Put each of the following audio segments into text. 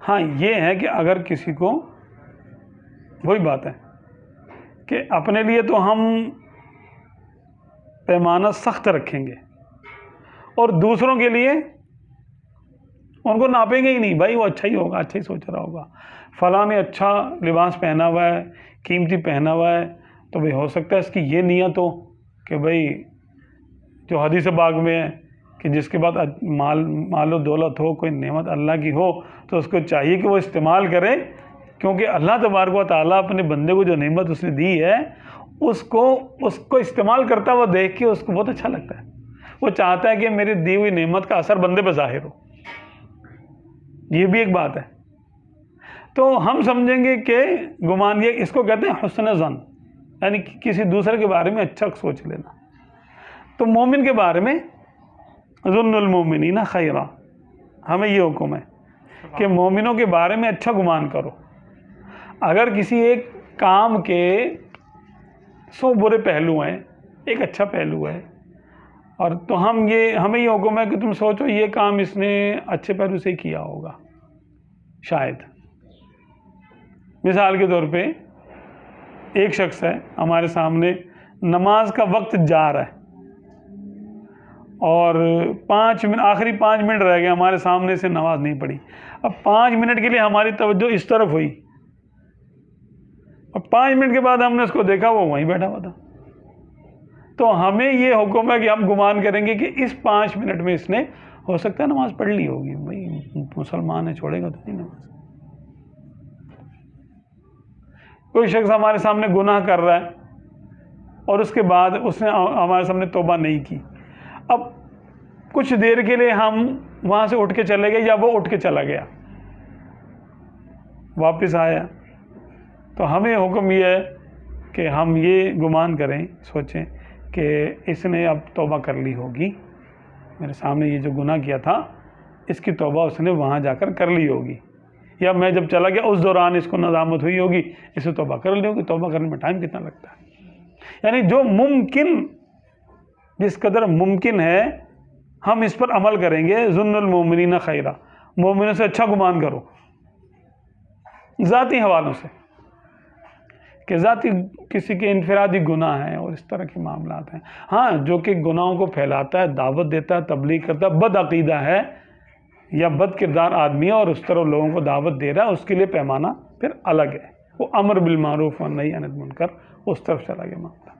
ہاں یہ ہے کہ اگر کسی کو، وہی بات ہے کہ اپنے لیے تو ہم پیمانہ سخت رکھیں گے اور دوسروں کے لیے ان کو ناپیں گے ہی نہیں. بھائی وہ اچھا ہی ہوگا، اچھا ہی سوچ رہا ہوگا، فلاں نے اچھا لباس پہنا ہوا ہے، قیمتی پہنا ہوا ہے، تو بھائی ہو سکتا ہے اس کی یہ نیت ہو کہ بھائی جو حدیث پاک میں ہے کہ جس کے بعد مال و دولت ہو، کوئی نعمت اللہ کی ہو، تو اس کو چاہیے کہ وہ استعمال کرے، کیونکہ اللہ تبارک و تعالیٰ اپنے بندے کو جو نعمت اس نے دی ہے اس کو استعمال کرتا ہوا دیکھ کے اس کو بہت اچھا لگتا ہے. وہ چاہتا ہے کہ میری دی ہوئی نعمت کا اثر بندے پہ ظاہر ہو. یہ بھی ایک بات ہے. تو ہم سمجھیں گے کہ گمان، یہ اس کو کہتے ہیں حسن ظن، یعنی کسی دوسرے کے بارے میں اچھا سوچ لینا. تو مومن کے بارے میں ظن المومنین خیرا، ہمیں یہ حکم ہے کہ مومنوں کے بارے میں اچھا گمان کرو. اگر کسی ایک کام کے 100 برے پہلو ہیں، ایک اچھا پہلو ہے، اور تو ہمیں یہ حکم ہے کہ تم سوچو یہ کام اس نے اچھے پہلو سے کیا ہوگا. شاید مثال کے طور پہ ایک شخص ہے ہمارے سامنے، نماز کا وقت جا رہا ہے اور 5 منٹ، آخری 5 منٹ رہ گئے، ہمارے سامنے سے نماز نہیں پڑھی. اب 5 منٹ کے لیے ہماری توجہ اس طرف ہوئی اور 5 منٹ کے بعد ہم نے اس کو دیکھا وہ وہیں بیٹھا ہوا تھا. تو ہمیں یہ حکم ہے کہ ہم گمان کریں گے کہ اس 5 منٹ میں اس نے ہو سکتا ہے نماز پڑھ لی ہوگی. بھائی مسلمان ہے، چھوڑے گا تو نہیں نماز. کوئی شخص ہمارے سامنے گناہ کر رہا ہے اور اس کے بعد اس نے ہمارے سامنے توبہ نہیں کی. اب کچھ دیر کے لیے ہم وہاں سے اٹھ کے چلے گئے یا وہ اٹھ کے چلا گیا، واپس آیا، تو ہمیں حکم یہ ہے کہ ہم یہ گمان کریں، سوچیں کہ اس نے اب توبہ کر لی ہوگی، میرے سامنے یہ جو گناہ کیا تھا اس کی توبہ اس نے وہاں جا کر لی ہوگی، یا میں جب چلا گیا اس دوران اس کو ندامت ہوئی ہوگی، اسے توبہ کر لی ہوگی. توبہ کرنے میں ٹائم کتنا لگتا ہے؟ یعنی جو ممکن، جس قدر ممکن ہے ہم اس پر عمل کریں گے. ظن المومنین خیرا، مومنوں سے اچھا گمان کرو ذاتی حوالوں سے، کہ ذاتی کسی کے انفرادی گناہ ہیں اور اس طرح کے معاملات ہیں. ہاں جو کہ گناہوں کو پھیلاتا ہے، دعوت دیتا ہے، تبلیغ کرتا ہے، بد عقیدہ ہے یا بد کردار آدمی ہے اور اس طرح لوگوں کو دعوت دے رہا ہے، اس کے لیے پیمانہ پھر الگ ہے. وہ امر بالمعروف و نہی عن المنکر، اس طرف چلا گیا معاملہ،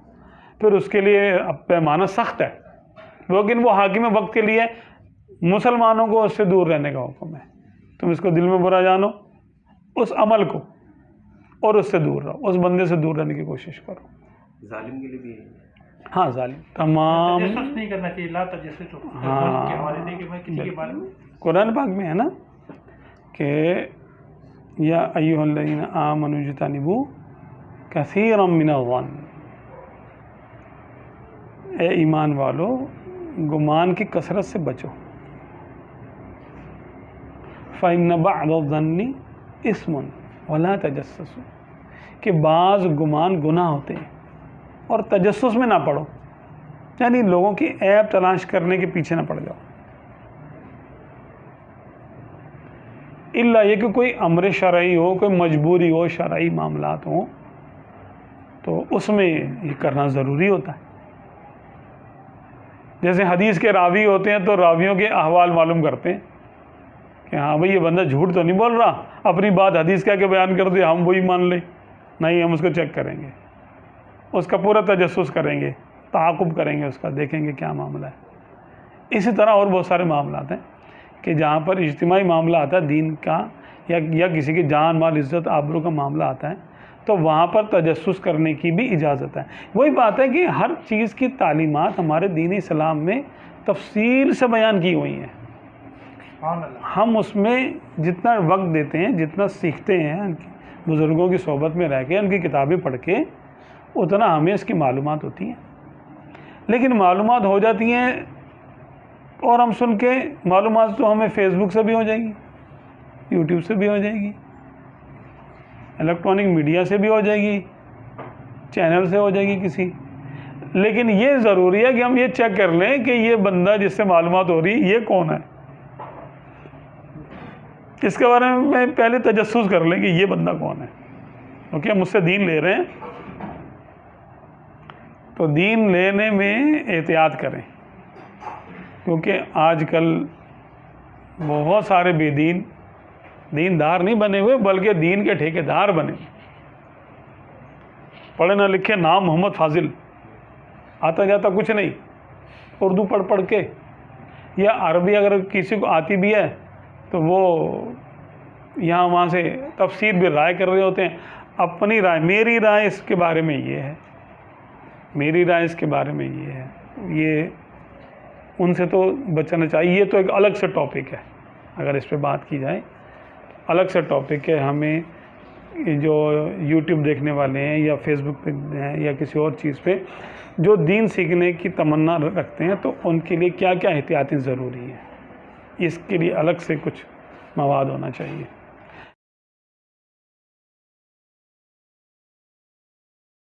پھر اس کے لیے اب پیمانہ سخت ہے. لیکن وہ حاکم وقت کے لیے مسلمانوں کو اس سے دور رہنے کا حکم ہے. تم اس کو دل میں برا جانو، اس عمل کو، اور اس سے دور رہو، اس بندے سے دور رہنے کی کوشش کرو. ظالم کے لیے بھی ہے. ہاں ظالم تمام، تجسس نہیں کرنا چاہیے، لا تجسس ہاں کے حوالے دے کہ بھائی کسی کے بارے میں. قرآن پاک میں ہے نا کہ یا ایھا الذین آمنوا اجتنبوا کثیرا من الظن، اے ایمان والو گمان کی کثرت سے بچو. فإن بعض الظن اسم ولا تجسسوا، کہ بعض گمان گناہ ہوتے ہیں اور تجسس میں نہ پڑو، یعنی لوگوں کی عیب تلاش کرنے کے پیچھے نہ پڑ جاؤ. الا یہ کہ کوئی امر شرعی ہو، کوئی مجبوری ہو، شرعی معاملات ہوں تو اس میں یہ کرنا ضروری ہوتا ہے. جیسے حدیث کے راوی ہوتے ہیں تو راویوں کے احوال معلوم کرتے ہیں کہ ہاں بھئی یہ بندہ جھوٹ تو نہیں بول رہا، اپنی بات حدیث کہہ کے بیان کر دے ہم وہی مان لیں. نہیں، ہم اس کو چیک کریں گے، اس کا پورا تجسس کریں گے، تعاقب کریں گے، اس کا دیکھیں گے کیا معاملہ ہے. اسی طرح اور بہت سارے معاملات ہیں کہ جہاں پر اجتماعی معاملہ آتا ہے دین کا یا کسی کی جان مال عزت آبرو کا معاملہ آتا ہے تو وہاں پر تجسس کرنے کی بھی اجازت ہے. وہی بات ہے کہ ہر چیز کی تعلیمات ہمارے دین اسلام میں تفصیل سے بیان کی ہوئی ہیں. ہم اس میں جتنا وقت دیتے ہیں، جتنا سیکھتے ہیں ان کی بزرگوں کی صحبت میں رہ کے، ان کی کتابیں پڑھ کے، اتنا ہمیں اس کی معلومات ہوتی ہیں. لیکن معلومات ہو جاتی ہیں اور ہم سن کے، معلومات تو ہمیں فیس بک سے بھی ہو جائے گی، یوٹیوب سے بھی ہو جائے گی، الیکٹرانک میڈیا سے بھی ہو جائے گی، چینل سے ہو جائے گی کسی. لیکن یہ ضروری ہے کہ ہم یہ چیک کر لیں کہ یہ بندہ جس سے معلومات ہو رہی ہے یہ کون ہے. اس کے بارے میں پہلے تجسس کر لیں کہ یہ بندہ کون ہے، کیونکہ مجھ سے دین لے رہے ہیں تو دین لینے میں احتیاط کریں، کیونکہ آج کل بہت سارے بے دین دیندار نہیں بنے ہوئے بلکہ دین کے ٹھیکیدار بنے ہوئے، پڑھے نہ لکھے، نام محمد فاضل، آتا جاتا کچھ نہیں، اردو پڑھ پڑھ کے یا عربی اگر کسی کو آتی بھی ہے تو وہ یہاں وہاں سے تفسیر بھی رائے کر رہے ہوتے ہیں، اپنی رائے، میری رائے اس کے بارے میں یہ ہے، میری رائے اس کے بارے میں یہ ہے، یہ ان سے تو بچنا چاہیے۔ یہ تو ایک الگ سے ٹاپک ہے، اگر اس پہ بات کی جائے الگ سے ٹاپک ہے۔ ہمیں جو یوٹیوب دیکھنے والے ہیں یا فیس بک پہ ہیں یا کسی اور چیز پہ جو دین سیکھنے کی تمنا رکھتے ہیں تو ان کے لیے کیا کیا احتیاطیں ضروری ہیں، اس کے لیے الگ سے کچھ مواد ہونا چاہیے۔